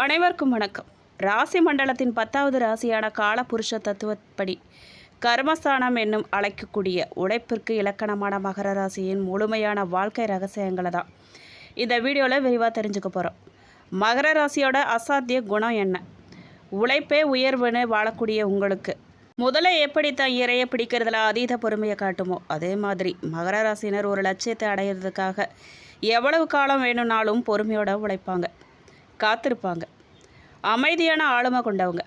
அனைவருக்கும் வணக்கம். ராசி மண்டலத்தின் 10வது ராசியான காலபுருஷ தத்துவப்படி கர்மஸ்தானம் என்னும் அழைக்கக்கூடிய உழைப்பிற்கு இலக்கணமான மகர ராசியின் முழுமையான வாழ்க்கை ரகசியங்களை தான் இந்த வீடியோவில் விரிவாக தெரிஞ்சுக்க போகிறோம். மகர ராசியோட அசாத்திய குணம் என்ன? உழைப்பே உயர்வுன்னு வாழக்கூடிய உங்களுக்கு முதல்ல எப்படி தான் இறைய பிடிக்கிறதுல அதீத பொறுமையை காட்டுமோ, அதே மாதிரி மகர ராசினர் ஒரு லட்சியத்தை அடையிறதுக்காக எவ்வளவு காலம் வேணும்னாலும் பொறுமையோடு உழைப்பாங்க, காத்திருப்பாங்க. அமைதியான ஆளுமை கொண்டவங்க.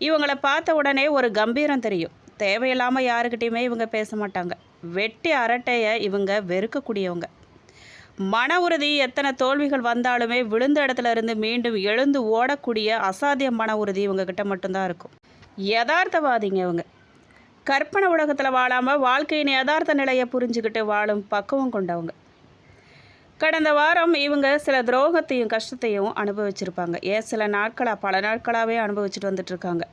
இவங்களை பார்த்த உடனே ஒரு கம்பீரம் தெரியும். தேவையில்லாமல் யாருக்கிட்டையுமே இவங்க பேச மாட்டாங்க. வெட்டி அரட்டையை இவங்க வெறுக்கக்கூடியவங்க. மன உறுதி எத்தனை தோல்விகள் வந்தாலுமே விழுந்த இடத்துல இருந்து மீண்டும் எழுந்து ஓடக்கூடிய அசாத்திய மன உறுதி இவங்கக்கிட்ட மட்டும்தான் இருக்கும். யதார்த்தவாதிங்க இவங்க. கற்பனை உலகத்தில் வாழாமல் வாழ்க்கையின் யதார்த்த நிலையை புரிஞ்சுக்கிட்டு வாழும் பக்குவம் கொண்டவங்க. கடந்த வாரம் இவங்க சில துரோகத்தையும் கஷ்டத்தையும் அனுபவிச்சிருப்பாங்க. ஏன் சில பல நாட்களாகவே அனுபவிச்சுட்டு வந்துட்டுருக்காங்க.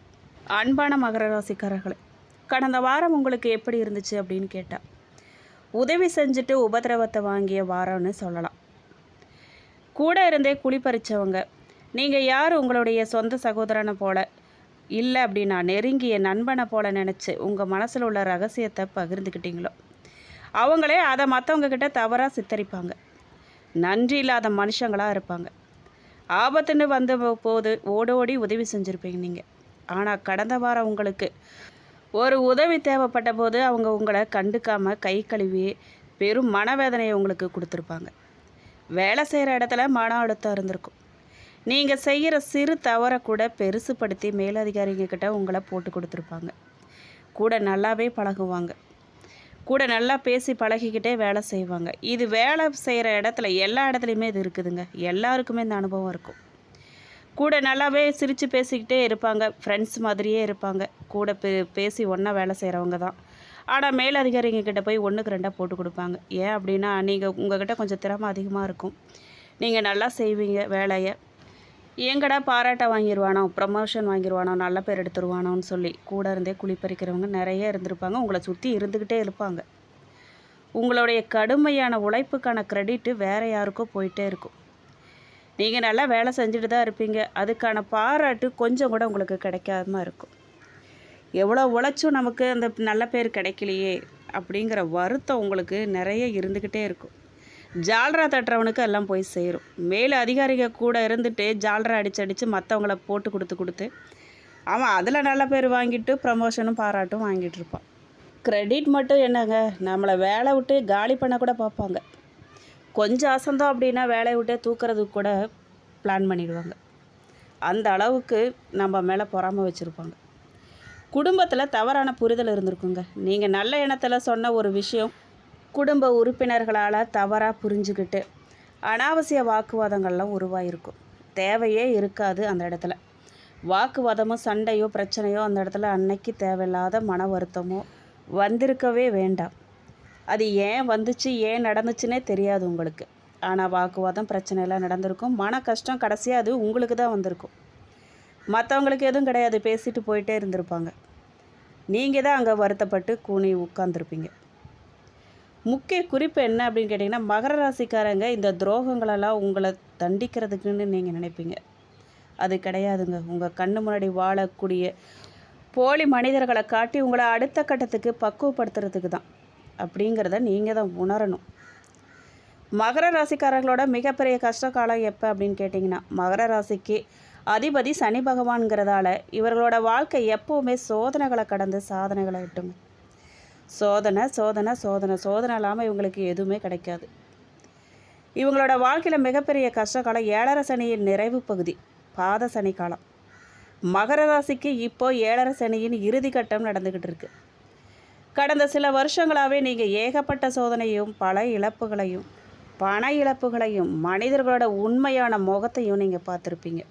அன்பான மகர ராசிக்காரர்களே, கடந்த வாரம் உங்களுக்கு எப்படி இருந்துச்சு அப்படின்னு கேட்டால், உதவி செஞ்சுட்டு உபதிரவத்தை வாங்கிய வாரம்னு சொல்லலாம். கூட இருந்தே குழி பறித்தவங்க, நீங்கள் யார் உங்களுடைய சொந்த சகோதரனை போல் இல்லை அப்படின்னா நெருங்கிய நண்பனை போல் நினச்சி உங்கள் மனசில் உள்ள ரகசியத்தை பகிர்ந்துக்கிட்டீங்களோ, அவங்களே அதை மற்றவங்கக்கிட்ட தவறாக சித்தரிப்பாங்க. நன்றி இல்லாத மனுஷங்களாக இருப்பாங்க. ஆபத்துன்னு வந்த போது ஓடோடி உதவி செஞ்சுருப்பீங்க நீங்கள். ஆனால் கடந்த வாரம் உங்களுக்கு ஒரு உதவி தேவைப்பட்ட போது அவங்க உங்களை கண்டுக்காமல் கை கழுவி பெரும் மனவேதனையை உங்களுக்கு கொடுத்துருப்பாங்க. வேலை செய்கிற இடத்துல மன அழுத்தம் இருந்திருக்கும். நீங்கள் செய்கிற சிறு தவறை கூட பெருசுப்படுத்தி மேலதிகாரிங்கக்கிட்ட உங்களை போட்டு கொடுத்துருப்பாங்க. கூட நல்லாவே பழகுவாங்க. கூட நல்லா பேசி பழகிக்கிட்டே வேலை செய்வாங்க. இது வேலை செய்கிற இடத்துல எல்லா இடத்துலையுமே இது இருக்குதுங்க. எல்லாருக்குமே இந்த அனுபவம் இருக்கும். கூட நல்லாவே சிரித்து பேசிக்கிட்டே இருப்பாங்க. ஃப்ரெண்ட்ஸ் மாதிரியே இருப்பாங்க. கூட பேசி ஒன்றா வேலை செய்கிறவங்க தான். ஆனால் மேலதிகாரிங்கக்கிட்ட போய் 1க்கு 2 போட்டு கொடுப்பாங்க. ஏன் அப்படின்னா, நீங்கள் உங்கள்கிட்ட கொஞ்சம் திறமை அதிகமாக இருக்கும். நீங்கள் நல்லா செய்வீங்க வேலையை. எங்கடா பாராட்ட வாங்கிடுவானோ, ப்ரமோஷன் வாங்கிடுவானோ, நல்ல பேர் எடுத்துருவானோன்னு சொல்லி கூட இருந்தே குளிப்பறிக்கிறவங்க நிறைய இருந்திருப்பாங்க. உங்களை சுற்றி இருந்துக்கிட்டே இருப்பாங்க. உங்களுடைய கடுமையான உழைப்புக்கான கிரெடிட்டு வேறு யாருக்கோ போயிட்டே இருக்கும். நீங்கள் நல்லா வேலை செஞ்சுட்டு தான் இருப்பீங்க. அதுக்கான பாராட்டு கொஞ்சம் கூட உங்களுக்கு கிடைக்காம இருக்கும். எவ்வளோ உழைச்சும் நமக்கு அந்த நல்ல பேர் கிடைக்கலையே அப்படிங்கிற வருத்தம் உங்களுக்கு நிறைய இருந்துக்கிட்டே இருக்கும். ஜால்ரா தட்டுறவனுக்கு எல்லாம் போய் சேரும். மேலே அதிகாரிகள் கூட இருந்துட்டு ஜால்ரா அடித்து மற்றவங்கள போட்டு கொடுத்து அவன் அதில் நல்ல பேர் வாங்கிட்டு ப்ரமோஷனும் பாராட்டும் வாங்கிட்டு இருப்பான். கிரெடிட் மட்டும் என்னங்க, நம்மளை வேலை விட்டு காலி பண்ண கூட பார்ப்பாங்க. கொஞ்சம் அசந்தோம் அப்படின்னா வேலையை விட்டே தூக்கிறதுக்கு கூட பிளான் பண்ணிடுவாங்க. அந்த அளவுக்கு நம்ம மேலே பொறாமை வச்சுருப்பாங்க. குடும்பத்தில் தவறான புரிதல் இருந்திருக்குங்க. நீங்கள் நல்ல எண்ணத்தில் சொன்ன ஒரு விஷயம் குடும்ப உறுப்பினர்களால் தவறாக புரிஞ்சுக்கிட்டு அனாவசிய வாக்குவாதங்கள்லாம் உருவாகிருக்கும். தேவையே இருக்காது அந்த இடத்துல. வாக்குவாதமோ சண்டையோ பிரச்சனையோ அந்த இடத்துல அன்னைக்கு தேவையில்லாத மன வருத்தமோ வந்திருக்கவே வேண்டாம். அது ஏன் வந்துச்சு, ஏன் நடந்துச்சுன்னே தெரியாது உங்களுக்கு. ஆனால் வாக்குவாதம் பிரச்சனையெல்லாம் நடந்திருக்கும். மன கஷ்டம் கடைசியாக அது உங்களுக்கு தான் வந்திருக்கும். மற்றவங்களுக்கு எதுவும் கிடையாது, பேசிட்டு போயிட்டே இருந்திருப்பாங்க. நீங்கள் தான் அங்கே வருத்தப்பட்டு கூனி உட்காந்துருப்பீங்க. முக்கிய குறிப்பு என்ன அப்படின்னு கேட்டிங்கன்னா, மகர ராசிக்காரங்க இந்த துரோகங்களெல்லாம் உங்களை தண்டிக்கிறதுக்குன்னு நீங்கள் நினைப்பீங்க. அது கிடையாதுங்க. உங்கள் கண்ணு முன்னாடி வாழக்கூடிய போலி மனிதர்களை காட்டி உங்களை அடுத்த கட்டத்துக்கு பக்குவப்படுத்துறதுக்கு தான் அப்படிங்கிறத நீங்கள் தான் உணரணும். மகர ராசிக்காரர்களோட மிகப்பெரிய கஷ்ட காலம் எப்போ அப்படின்னு கேட்டிங்கன்னா, மகர ராசிக்கு அதிபதி சனி பகவான்கிறதால இவர்களோட வாழ்க்கை எப்போவுமே சோதனைகளை கடந்து சாதனைகளை எட்டுங்க. சோதனை சோதனை சோதனை சோதனை இல்லாமல் இவங்களுக்கு எதுவுமே கிடைக்காது. இவங்களோட வாழ்க்கையில் மிகப்பெரிய கஷ்ட காலம் 7.5 சனியின் நிறைவு பகுதி, பாத சனி காலம். மகர ராசிக்கு இப்போ 7.5 சனியின் இறுதி கட்டம் நடந்துக்கிட்டு இருக்கு. கடந்த சில வருஷங்களாகவே நீங்கள் ஏகப்பட்ட சோதனையும் பல இழப்புகளையும் பண இழப்புகளையும் மனிதர்களோட உண்மையான முகத்தையும் நீங்கள் பார்த்துருப்பீங்க.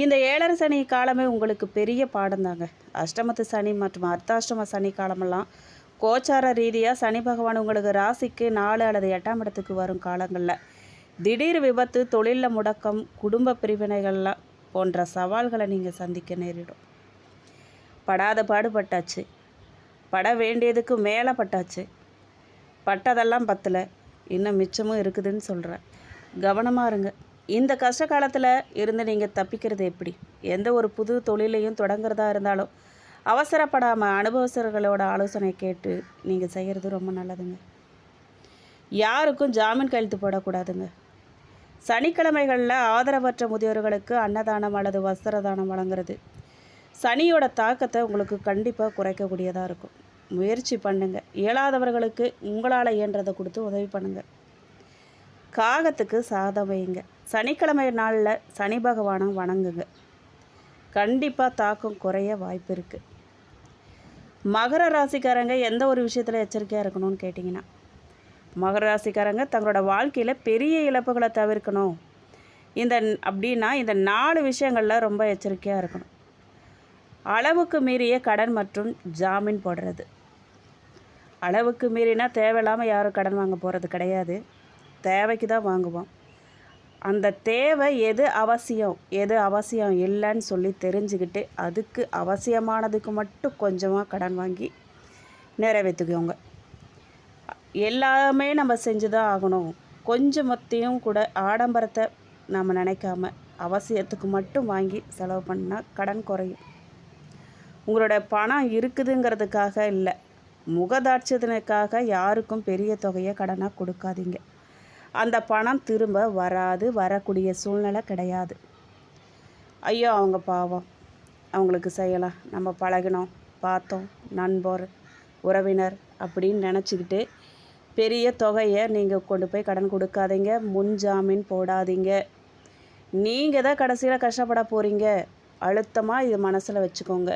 இந்த 7.5 சனி காலமே உங்களுக்கு பெரிய பாடம் தாங்க. அஷ்டமத்து சனி மற்றும் அர்த்தாஷ்டம சனி காலமெல்லாம் கோச்சார ரீதியாக சனி பகவான் உங்களுக்கு ராசிக்கு 4 அல்லது 8ஆம் இடத்துக்கு வரும் காலங்களில் திடீர் விபத்து, தொழிலில் முடக்கம், குடும்ப பிரிவினைகள்லாம் போன்ற சவால்களை நீங்கள் சந்திக்க நேரிடும். படாத பாடுபட்டாச்சு, பட வேண்டியதுக்கு மேலே பட்டாச்சு. பட்டதெல்லாம் பத்தலை, இன்னும் மிச்சமும் இருக்குதுன்னு சொல்கிறேன். கவனமாக இருங்க. இந்த கஷ்ட காலத்தில் இருந்து நீங்கள் தப்பிக்கிறது எப்படி? எந்த ஒரு புது தொழிலையும் தொடங்குறதா இருந்தாலும் அவசரப்படாமல் அனுபவஸ்தர்களோட ஆலோசனை கேட்டு நீங்கள் செய்கிறது ரொம்ப நல்லதுங்க. யாருக்கும் ஜாமீன் கையெழுத்து போடக்கூடாதுங்க. சனிக்கிழமைகளில் ஆதரவற்ற முதியோர்களுக்கு அன்னதானம் அல்லது வஸ்திர தானம் வழங்குறது சனியோட தாக்கத்தை உங்களுக்கு கண்டிப்பாக குறைக்கக்கூடியதாக இருக்கும். முயற்சி பண்ணுங்கள். இயலாதவர்களுக்கு உங்களால் இயன்றதை கொடுத்து உதவி பண்ணுங்கள். காகத்துக்கு சாதம் வைங்க. சனிக்கிழமை நாளில் சனி பகவானை வணங்குங்க. கண்டிப்பாக தாக்கம் குறைய வாய்ப்பு இருக்குது. மகர ராசிக்காரங்க எந்த ஒரு விஷயத்தில் எச்சரிக்கையாக இருக்கணும்னு கேட்டிங்கன்னா, மகர ராசிக்காரங்க தங்களோட வாழ்க்கையில் பெரிய இழப்புகளை தவிர்க்கணும் அப்படின்னா இந்த 4 விஷயங்களில் ரொம்ப எச்சரிக்கையாக இருக்கணும். அளவுக்கு மீறிய கடன் மற்றும் ஜாமீன் போடுறது. அளவுக்கு மீறினா தேவையில்லாமல் யாரும் கடன் வாங்க போகிறது கிடையாது. தேவைக்கு தான் வாங்குவோம். அந்த தேவை எது அவசியம் இல்லைன்னு சொல்லி தெரிஞ்சுக்கிட்டு அதுக்கு அவசியமானதுக்கு மட்டும் கொஞ்சமாக கடன் வாங்கி நிறைவேற்றிக்கோங்க. எல்லாமே நம்ம செஞ்சு தான் ஆகணும். கொஞ்சமத்தையும் கூட ஆடம்பரத்தை நம்ம நினைக்காம அவசியத்துக்கு மட்டும் வாங்கி செலவு பண்ணால் கடன் குறையும். உங்களோட பணம் இருக்குதுங்கிறதுக்காக இல்லை, முகதாட்சியத்தினுக்காக யாருக்கும் பெரிய தொகையை கடனாக கொடுக்காதீங்க. அந்த பணம் திரும்ப வரக்கூடிய சூழ்நிலை கிடையாது. ஐயோ அவங்க பாவம், அவங்களுக்கு செய்யலாம், நம்ம பழகினோம், பார்த்தோம், நண்பர், உறவினர் அப்படின்னு நினச்சிக்கிட்டு பெரிய தொகையை நீங்கள் கொண்டு போய் கடன் கொடுக்காதீங்க. முன் ஜாமீன் போடாதீங்க. நீங்கள் தான் கடைசியில் கஷ்டப்பட போகிறீங்க. அழுத்தமாக இது மனசில் வச்சுக்கோங்க.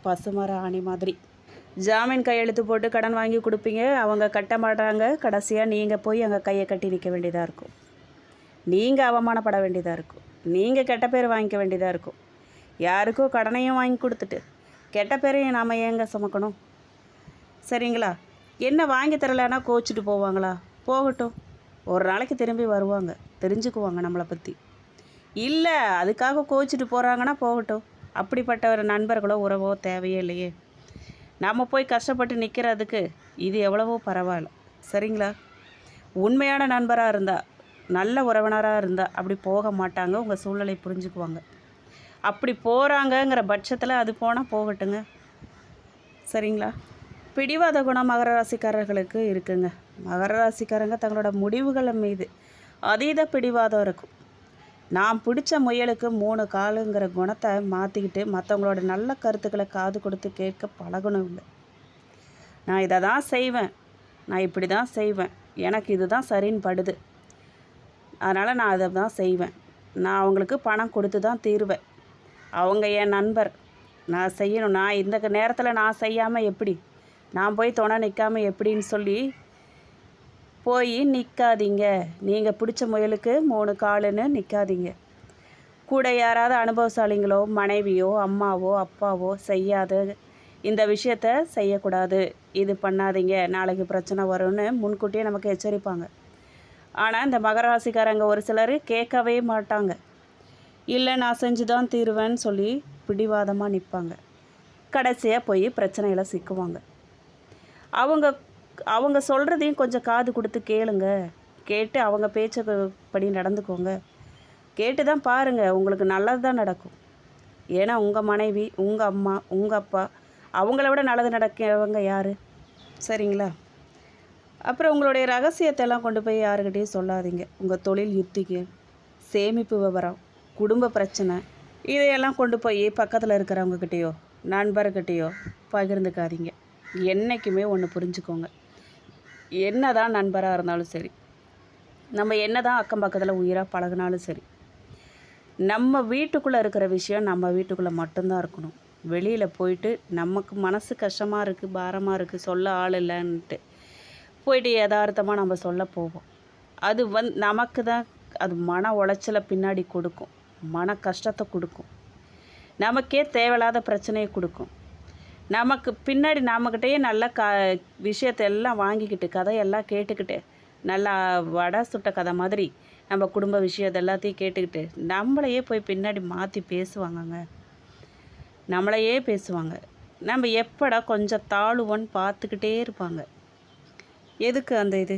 பசுமர ஆணி மாதிரி ஜாமீன் கையெழுத்து போட்டு கடன் வாங்கி கொடுப்பீங்க, அவங்க கட்ட மாட்டாங்க. கடைசியாக நீங்கள் போய் அங்கே கையை கட்டி நிற்க வேண்டியதாக இருக்கும். நீங்கள் அவமானப்பட வேண்டியதாக இருக்கும். நீங்கள் கெட்ட பேர் வாங்கிக்க வேண்டியதாக இருக்கும். யாருக்கும் கடனையும் வாங்கி கொடுத்துட்டு கெட்ட பேரையும் நாம் ஏங்க சுமக்கணும்? சரிங்களா? என்ன வாங்கி தரலைன்னா கோச்சிட்டு போவாங்களா? போகட்டும், ஒரு நாளைக்கு திரும்பி வருவாங்க, தெரிஞ்சுக்குவாங்க நம்மளை பற்றி. இல்லை அதுக்காக கோச்சிட்டு போகிறாங்கன்னா போகட்டும். அப்படிப்பட்ட ஒரு நண்பர்களோ உறவோ தேவையே இல்லையே. நம்ம போய் கஷ்டப்பட்டு நிற்கிறதுக்கு இது எவ்வளவோ பரவாயில்ல. சரிங்களா? உண்மையான நண்பராக இருந்தால், நல்ல உறவினராக இருந்தால் அப்படி போக மாட்டாங்க. உங்கள் சூழ்நிலை புரிஞ்சுக்குவாங்க. அப்படி போகிறாங்கங்கிற பட்சத்தில் அது போனால் போகட்டுங்க. சரிங்களா? பிடிவாத குணம் மகர ராசிக்காரர்களுக்கு இருக்குங்க. மகர ராசிக்காரங்க தங்களோட முடிவுகள் மீது அதீத பிடிவாதம் இருக்கும். நான் பிடிச்ச முயலுக்கு 3 காலுங்கிற குணத்தை மாற்றிக்கிட்டு மற்றவங்களோட நல்ல கருத்துக்களை காது கொடுத்து கேட்க பழகணுங்க. நான் இதை தான் செய்வேன், நான் இப்படி தான் செய்வேன், எனக்கு இது தான் சரின்னு படுது, அதனால் நான் அதை தான் செய்வேன், நான் அவங்களுக்கு பணம் கொடுத்து தான் தீருவேன், அவங்க என் நண்பர், நான் செய்யணும், நான் இந்த நேரத்தில் நான் செய்யாமல் எப்படி, நான் போய் துணை நிற்காமல் எப்படின்னு சொல்லி போய் நிற்காதீங்க. நீங்கள் பிடிச்ச முயலுக்கு 3 காலுன்னு நிற்காதீங்க. கூட யாராவது அனுபவசாலிங்களோ, மனைவியோ, அம்மாவோ, அப்பாவோ செய்யாத இந்த விஷயத்த செய்யக்கூடாது, இது பண்ணாதீங்க, நாளைக்கு பிரச்சனை வரும்னு முன்கூட்டியே நமக்கு எச்சரிப்பாங்க. ஆனால் இந்த மகராசிக்காரங்க ஒரு சிலர் கேட்கவே மாட்டாங்க. இல்லை நான் செஞ்சு தான் தீருவேன்னு சொல்லி பிடிவாதமாக நிற்பாங்க. கடைசியாக போய் பிரச்சனையில் சிக்குவாங்க. அவங்க சொல்கிறதையும் கொஞ்சம் காது கொடுத்து கேளுங்க. கேட்டு அவங்க பேச்சப்படி நடந்துக்கோங்க. கேட்டு தான் பாருங்கள், உங்களுக்கு நல்லது தான் நடக்கும். ஏன்னா உங்கள் மனைவி, உங்கள் அம்மா, உங்கள் அப்பா, அவங்கள விட நல்லது நடக்கிறவங்க யார்? சரிங்களா? அப்புறம் உங்களுடைய ரகசியத்தை எல்லாம் கொண்டு போய் யாருக்கிட்டையும் சொல்லாதீங்க. உங்கள் தொழில் யுத்திக்கு, சேமிப்பு விவரம், குடும்ப பிரச்சனை, இதையெல்லாம் கொண்டு போய் பக்கத்தில் இருக்கிறவங்கக்கிட்டேயோ நண்பர்கிட்டையோ பகிர்ந்துக்காதீங்க. என்றைக்குமே ஒன்று புரிஞ்சுக்கோங்க, என்ன தான் நண்பராக இருந்தாலும் சரி, நம்ம என்ன தான் அக்கம் பக்கத்தில் உயிராக பழகினாலும் சரி, நம்ம வீட்டுக்குள்ளே இருக்கிற விஷயம் நம்ம வீட்டுக்குள்ளே மட்டும்தான் இருக்கணும். வெளியில் போயிட்டு நமக்கு மனசு கஷ்டமாக இருக்குது, பாரமாக இருக்குது, சொல்ல ஆள் இல்லைன்ட்டு போயிட்டு யதார்த்தமாக நம்ம சொல்ல போவோம். அது நமக்கு தான் அது மன உளைச்சலை பின்னாடி கொடுக்கும், மன கஷ்டத்தை கொடுக்கும், நமக்கே தேவையில்லாத பிரச்சனையை கொடுக்கும். நமக்கு பின்னாடி நம்மக்கிட்டேயே நல்ல விஷயத்தை எல்லாம் வாங்கிக்கிட்டு கதையெல்லாம் கேட்டுக்கிட்டு நல்லா வடை சுட்ட கதை மாதிரி நம்ம குடும்ப விஷயத்தை எல்லாத்தையும் கேட்டுக்கிட்டு நம்மளையே போய் பின்னாடி மாற்றி பேசுவாங்கங்க. நம்மளையே பேசுவாங்க. நம்ம எப்படா கொஞ்சம் தாழ்வோன்னு பார்த்துக்கிட்டே இருப்பாங்க. எதுக்கு அந்த இது?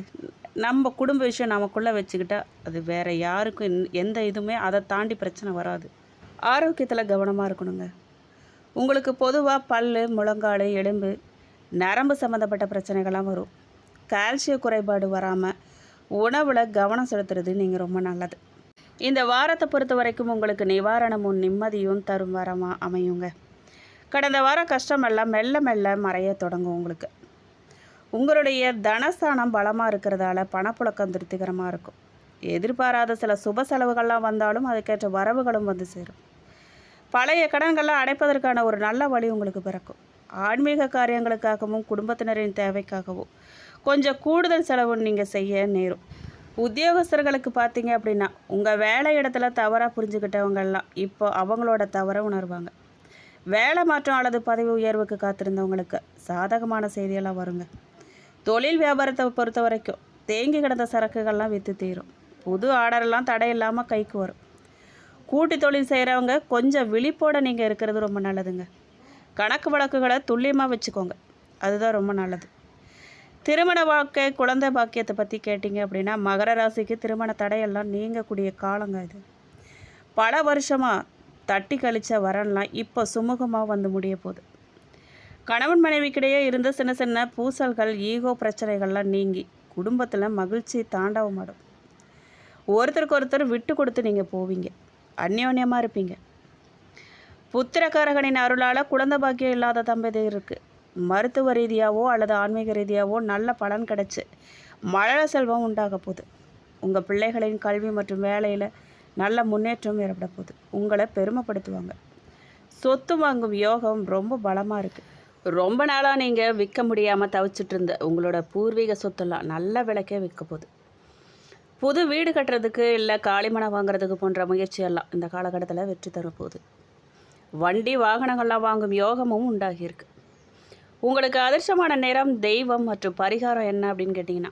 நம்ம குடும்ப விஷயம் நமக்குள்ளே வச்சுக்கிட்டா அது வேறு யாருக்கும் எந்த இதுவுமே அதை தாண்டி பிரச்சனை வராது. ஆரோக்கியத்தில் கவனமாக இருக்கணுங்க. உங்களுக்கு பொதுவாக பல், முழங்கால், எலும்பு, நரம்பு சம்மந்தப்பட்ட பிரச்சனைகள்லாம் வரும். கால்சிய குறைபாடு வராமல் உணவில் கவனம் செலுத்துறது நீங்கள் ரொம்ப நல்லது. இந்த வாரத்தை பொறுத்த வரைக்கும் உங்களுக்கு நிவாரணமும் நிம்மதியும் தரும் வாரமாக அமையுங்க. கடந்த வாரம் கஷ்டமெல்லாம் மெல்ல மெல்ல மறைய தொடங்கும். உங்களுக்கு உங்களுடைய தனஸ்தானம் பலமாக இருக்கிறதால பணப்புழக்கம் திருப்திகரமாக இருக்கும். எதிர்பாராத சில சுப செலவுகள்லாம் வந்தாலும் அதுக்கேற்ற வரவுகளும் வந்து சேரும். பழைய கடன்கள்லாம் அடைப்பதற்கான ஒரு நல்ல வழி உங்களுக்கு பிறக்கும். ஆன்மீக காரியங்களுக்காகவும் குடும்பத்தினரின் தேவைக்காகவும் கொஞ்சம் கூடுதல் செலவு நீங்கள் செய்ய நேரும். உத்தியோகஸ்தர்களுக்கு பார்த்தீங்க அப்படின்னா உங்கள் வேலை இடத்துல தவறாக புரிஞ்சுக்கிட்டவங்கெல்லாம் இப்போ அவங்களோட தவறை உணர்வாங்க. வேலை மாற்றம் அல்லது பதவி உயர்வுக்கு காத்திருந்தவங்களுக்கு சாதகமான செய்தியெல்லாம் வருங்க. தொழில் வியாபாரத்தை பொறுத்த வரைக்கும் தேங்கி கிடந்த சரக்குகள்லாம் விற்று தீரும். புது ஆர்டரெல்லாம் தடை இல்லாமல் கைக்கு வரும். கூட்டு தொழில் செய்கிறவங்க கொஞ்சம் விழிப்போடு நீங்கள் இருக்கிறது ரொம்ப நல்லதுங்க. கணக்கு வழக்குகளை துல்லியமாக வச்சுக்கோங்க, அதுதான் ரொம்ப நல்லது. திருமண வாழ்க்கை, குழந்தை பாக்கியத்தை பற்றி கேட்டிங்க அப்படின்னா மகர ராசிக்கு திருமண தடையெல்லாம் நீங்கக்கூடிய காலங்க இது. பல வருஷமாக தட்டி கழித்த வரன்லாம் இப்போ சுமூகமாக வந்து முடிய போகுது. கணவன் மனைவிக்கிடையே இருந்த சின்ன சின்ன பூசல்கள், ஈகோ பிரச்சனைகள்லாம் நீங்கி குடும்பத்தில் மகிழ்ச்சி தாண்டவமாடும். ஒருத்தருக்கு ஒருத்தர் விட்டு கொடுத்து நீங்கள் போவீங்க, அந்யோன்யமாக இருப்பீங்க. புத்திரக்காரகனின் அருளால் குழந்தை பாக்கியம் இல்லாத தம்பதியருக்கு மருத்துவ ரீதியாகவோ அல்லது ஆன்மீக ரீதியாகவோ நல்ல பலன் கிடச்சி மழை செல்வம் உண்டாக போகுது. உங்கள் பிள்ளைகளின் கல்வி மற்றும் வேலையில் நல்ல முன்னேற்றம் ஏற்பட போகுது. உங்களை பெருமைப்படுத்துவாங்க. சொத்து வாங்கும் யோகம் ரொம்ப பலமாக இருக்குது. ரொம்ப நாளாக நீங்கள் விற்க முடியாமல் தவிச்சிட்டு இருந்த உங்களோட பூர்வீக சொத்தெல்லாம் நல்ல விலைக்கே விற்க போகுது. புது வீடு கட்டுறதுக்கு இல்லை காளிமனை வாங்குறதுக்கு போன்ற முயற்சியெல்லாம் இந்த காலகட்டத்தில் வெற்றி தரப்போகுது. வண்டி வாகனங்கள்லாம் வாங்கும் யோகமும் உண்டாகியிருக்கு. உங்களுக்கு அதிர்ஷ்டமான நிறம், தெய்வம் மற்றும் பரிகாரம் என்ன அப்படின்னு கேட்டிங்கன்னா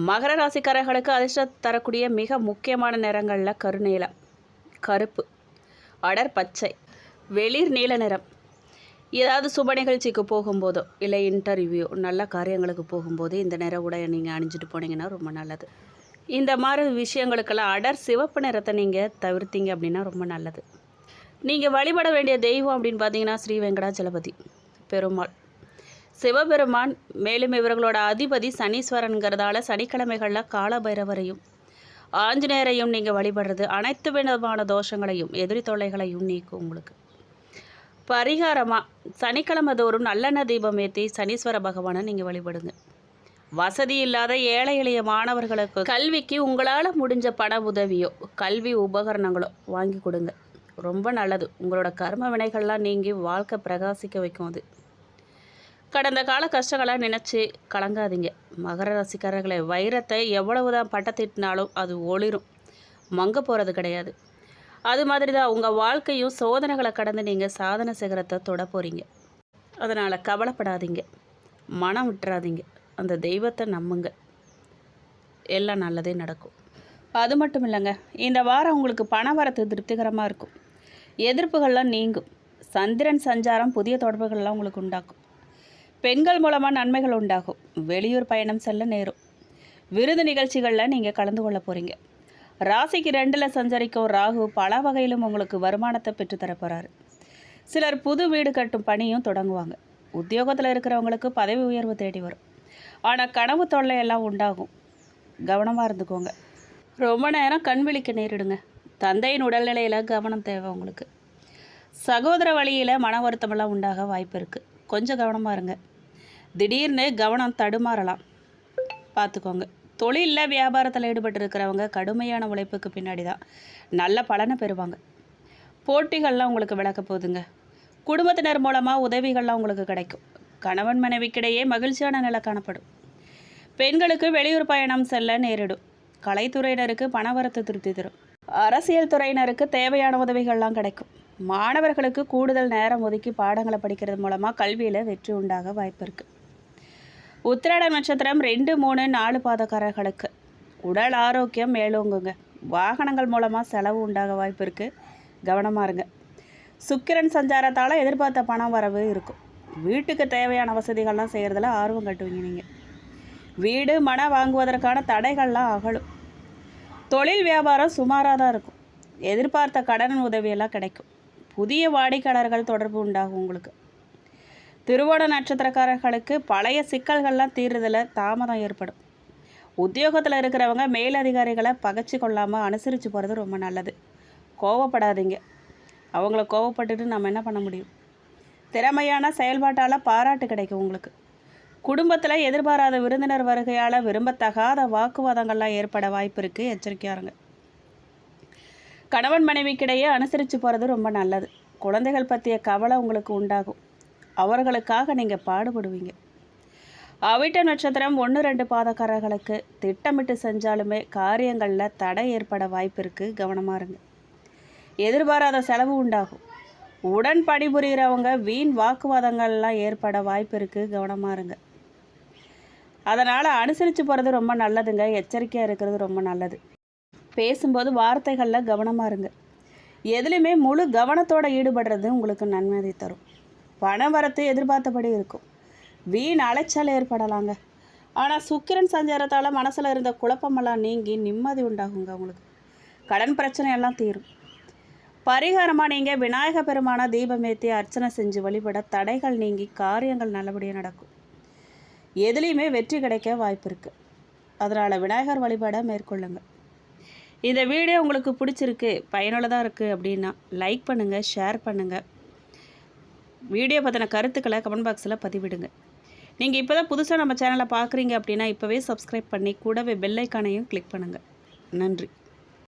மகர ராசிக்காரர்களுக்கு அதிர்ஷ்டம் தரக்கூடிய மிக முக்கியமான நிறங்களில் கருநீலம், கருப்பு, அடர் பச்சை, வெளிர் நீல நிறம். ஏதாவது சுப நிகழ்ச்சிக்கு போகும்போதோ இல்லை இன்டர்வியூ நல்ல காரியங்களுக்கு போகும்போது இந்த நிற உடையை நீங்கள் அணிஞ்சிட்டு போனீங்கன்னா ரொம்ப நல்லது. இந்த மாதிரி விஷயங்களுக்கெல்லாம் அடர் சிவப்பு நிறத்தை நீங்கள் தவிர்த்தீங்க அப்படின்னா ரொம்ப நல்லது. நீங்கள் வழிபட வேண்டிய தெய்வம் அப்படின்னு பார்த்தீங்கன்னா ஸ்ரீ வெங்கடாச்சலபதி பெருமாள், சிவபெருமான். மேலும் இவர்களோட அதிபதி சனீஸ்வரன்கிறதால சனிக்கிழமைகளில் காலபைரவரையும் ஆஞ்சநேயரையும் நீங்கள் வழிபடுறது அனைத்து விதமான தோஷங்களையும் எதிரி தொல்லைகளையும் நீக்கும். உங்களுக்கு பரிகாரமாக சனிக்கிழமை தோறும் நல்லெண்ணெய் தீபம் ஏற்றி சனீஸ்வர பகவானை நீங்கள் வழிபடுங்க. வசதி இல்லாத ஏழை எளிய மாணவர்களுக்கு கல்விக்கு உங்களால் முடிஞ்ச பண உதவியோ கல்வி உபகரணங்களோ வாங்கி கொடுங்க, ரொம்ப நல்லது. உங்களோட கர்ம வினைகள்லாம் நீங்கி வாழ்க்கை பிரகாசிக்க வைக்கும். அது கடந்த கால கஷ்டங்களை நினச்சி கலங்காதீங்க. மகர ராசிக்காரர்களை வைரத்தை எவ்வளவுதான் பட்டத்திட்டினாலும் அது ஒளிரும், மங்க போகிறது கிடையாது. அது மாதிரி தான் உங்கள் வாழ்க்கையும் சோதனைகளை கடந்து நீங்கள் சாதனை சிகரத்தை தொட போகிறீங்க. அதனால் கவலைப்படாதீங்க, மனம் விட்டுறாதீங்க, அந்த தெய்வத்தை நம்புங்க, எல்லாம் நல்லதே நடக்கும். அது மட்டும் இல்லைங்க, இந்த வாரம் உங்களுக்கு பண வரத்து திருப்திகரமாக இருக்கும். எதிர்ப்புகள்லாம் நீங்கும். சந்திரன் சஞ்சாரம் புதிய தொடர்புகள்லாம் உங்களுக்கு உண்டாக்கும். பெண்கள் மூலமாக நன்மைகள் உண்டாகும். வெளியூர் பயணம் செல்ல நேரும். விருது நிகழ்ச்சிகளில் நீங்கள் கலந்து கொள்ள போகிறீங்க. ராசிக்கு 2ல் சஞ்சரிக்கும் ராகு பல வகையிலும் உங்களுக்கு வருமானத்தை பெற்றுத்தர போகிறாரு. சிலர் புது வீடு கட்டும் பணியும் தொடங்குவாங்க. உத்தியோகத்தில் இருக்கிறவங்களுக்கு பதவி உயர்வு தேடி வரும். ஆனால் கனவு தொல்லையெல்லாம் உண்டாகும், கவனமாக இருந்துக்கோங்க. ரொம்ப நேரம் கண் விழிக்க நேரிடுங்க. தந்தையின் உடல்நிலையில் கவனம் தேவை. உங்களுக்கு சகோதர வழியில் மன வருத்தமெல்லாம் உண்டாக வாய்ப்பு இருக்குது, கொஞ்சம் கவனமாக இருங்க. திடீர்னு கவனம் தடுமாறலாம், பார்த்துக்கோங்க. தொழிலில் வியாபாரத்தில் ஈடுபட்டிருக்கிறவங்க கடுமையான உழைப்புக்கு பின்னாடி தான் நல்ல பலனை பெறுவாங்க. போட்டிகள்லாம் உங்களுக்கு விளக்க போகுதுங்க. குடும்பத்தினர் மூலமாக உதவிகள்லாம் உங்களுக்கு கிடைக்கும். கணவன் மனைவிக்கிடையே மகிழ்ச்சியான நிலை காணப்படும். பெண்களுக்கு வெளியூர் பயணம் செல்ல நேரிடும். கலைத்துறையினருக்கு பணவரத்து திருப்தி தரும். அரசியல் துறையினருக்கு தேவையான உதவிகள்லாம் கிடைக்கும். மாணவர்களுக்கு கூடுதல் நேரம் ஒதுக்கி பாடங்களை படிக்கிறது மூலமாக கல்வியில் வெற்றி உண்டாக வாய்ப்பு இருக்குது. உத்திராட நட்சத்திரம் 2, 3, 4 பாதக்காரர்களுக்கு உடல் ஆரோக்கியம் மேலோங்குங்க. வாகனங்கள் மூலமாக செலவு உண்டாக வாய்ப்பு இருக்குது, கவனமாக இருங்க. சுக்கிரன் சஞ்சாரத்தால் எதிர்பார்த்த பணம் வரவு இருக்கும். வீட்டுக்கு தேவையான வசதிகள்லாம் செய்கிறதுல ஆர்வம் கட்டுவீங்க. நீங்கள் வீடு மனை வாங்குவதற்கான தடைகள்லாம் அகலும். தொழில் வியாபாரம் சுமாராக தான் இருக்கும். எதிர்பார்த்த கடன் உதவியெல்லாம் கிடைக்கும். புதிய வாடிக்கையாளர்கள் தொடர்பு உண்டாகும் உங்களுக்கு. திருவோண நட்சத்திரக்காரர்களுக்கு பழைய சிக்கல்கள்லாம் தீர்றதில் தாமதம் ஏற்படும். உத்தியோகத்தில் இருக்கிறவங்க மேலதிகாரிகளை பகைச்சி கொள்ளாமல் அனுசரித்து போகிறது ரொம்ப நல்லது. கோவப்படாதீங்க. அவங்கள கோவப்பட்டுட்டு நம்ம என்ன பண்ண முடியும்? திறமையான செயல்பாட்டால் பாராட்டு கிடைக்கும் உங்களுக்கு. குடும்பத்தில் எதிர்பாராத விருந்தினர் வருகையால் விரும்பத்தகாத வாக்குவாதங்கள்லாம் ஏற்பட வாய்ப்பு இருக்குது. எச்சரிக்கையாக இருங்க. கணவன் மனைவிக்கிடையே அனுசரித்து போகிறது ரொம்ப நல்லது. குழந்தைகள் பற்றிய கவலை உங்களுக்கு உண்டாகும். அவர்களுக்காக நீங்கள் பாடுபடுவீங்க. அவிட்ட நட்சத்திரம் 1-2 பாதக்காரர்களுக்கு திட்டமிட்டு செஞ்சாலுமே காரியங்களில் தடை ஏற்பட வாய்ப்பு இருக்குது. கவனமாக இருங்க. எதிர்பாராத செலவு உண்டாகும். உடன் பணிபுரிகிறவங்க வீண் வாக்குவாதங்கள்லாம் ஏற்பட வாய்ப்பு இருக்குது. கவனமாக இருங்க. அதனால் அனுசரித்து போகிறது ரொம்ப நல்லதுங்க. எச்சரிக்கையாக இருக்கிறது ரொம்ப நல்லது. பேசும்போது வார்த்தைகளில் கவனமாக இருங்க. எதுலேயுமே முழு கவனத்தோடு ஈடுபடுறது உங்களுக்கு நன்மை தரும். பண வரத்து எதிர்பார்த்தபடி இருக்கும். வீண் அலைச்சல் ஏற்படலாங்க. ஆனால் சுக்கிரன் சஞ்சாரத்தால் மனசில் இருந்த குழப்பமெல்லாம் நீங்கி நிம்மதி உண்டாகுங்க உங்களுக்கு. கடன் பிரச்சனையெல்லாம் தீரும். பரிகாரமாக நீங்கள் விநாயக பெருமான தீபமேற்றி அர்ச்சனை செஞ்சு வழிபட தடைகள் நீங்கி காரியங்கள் நல்லபடியாக நடக்கும். எதுலேயுமே வெற்றி கிடைக்க வாய்ப்பு இருக்குது. அதனால் விநாயகர் வழிபாடை மேற்கொள்ளுங்கள். இந்த வீடியோ உங்களுக்கு பிடிச்சிருக்கு, பயனுள்ளதாக இருக்குது அப்படின்னா லைக் பண்ணுங்கள், ஷேர் பண்ணுங்கள். வீடியோ பற்றின கருத்துக்களை கமெண்ட் பாக்ஸில் பதிவிடுங்க. நீங்கள் இப்போ தான் புதுசாக நம்ம சேனலை பார்க்குறீங்க அப்படின்னா இப்போவே சப்ஸ்கிரைப் பண்ணி கூடவே பெல் ஐக்கானையும் கிளிக் பண்ணுங்கள். நன்றி.